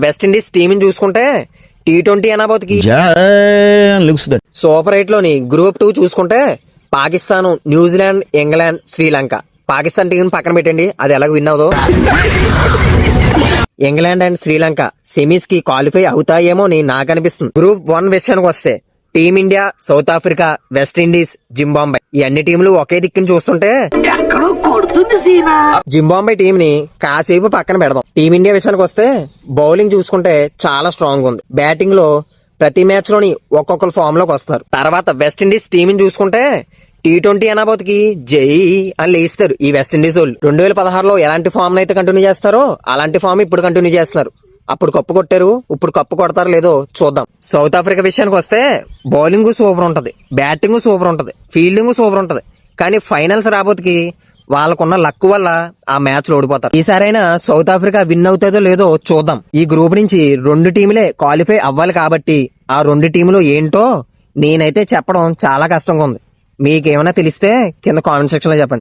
West Indies team చూసుకుంటే T20 అనాబోతుకి super 8 లోని group 2 చూసుకుంటే Pakistan, New Zealand, England, Sri Lanka. Pakistan team పక్కన పెట్టండి, అది ఎలాగ విన్ అవదో. ఇంగ్లాండ్ అండ్ శ్రీలంక సెమీస్ కి క్వాలిఫై అవుతాయేమో అని నాకు అనిపిస్తుంది. గ్రూప్ 1 విషయానికి వస్తే team India, South Africa, West Indies, Zimbabwe ఈ అన్ని టీంలు ఒకే దిక్కుని చూస్తుంటే జింబాంబే టీం ని కాసేపు పక్కన పెడదాం. టీమిండియా విషయానికి వస్తే బౌలింగ్ చూసుకుంటే చాలా స్ట్రాంగ్ ఉంది. బ్యాటింగ్ లో ప్రతి మ్యాచ్ లోని ఒక్కొక్కరు ఫామ్ లోకి వస్తున్నారు. తర్వాత వెస్టిండీస్ టీం చూసుకుంటే T20 అనాబోతుకి జై అని లేస్తారు ఈ వెస్టిండీస్ వాళ్ళు. 2016లో ఎలాంటి ఫామ్ అయితే కంటిన్యూ చేస్తారో అలాంటి ఫామ్ ఇప్పుడు కంటిన్యూ చేస్తున్నారు. అప్పుడు కప్పు కొట్టారు, ఇప్పుడు కప్పు కొడతారో లేదో చూద్దాం. సౌత్ ఆఫ్రికా విషయానికి వస్తే బౌలింగ్ సూపర్ ఉంటది, బ్యాటింగ్ సూపర్ ఉంటది, ఫీల్డింగ్ సూపర్ ఉంటది. కానీ ఫైనల్స్ రాబోతుకి వాళ్ళకున్న లక్ వల్ల ఆ మ్యాచ్ లో ఓడిపోతారు. ఈసారైనా సౌత్ ఆఫ్రికా విన్ అవుతుందో లేదో చూద్దాం. ఈ గ్రూప్ నుంచి 2 టీములే క్వాలిఫై అవ్వాలి కాబట్టి ఆ 2 టీములు ఏంటో నేనైతే చెప్పడం చాలా కష్టంగా ఉంది. మీకేమైనా తెలిస్తే కింద కామెంట్ సెక్షన్ లో చెప్పండి.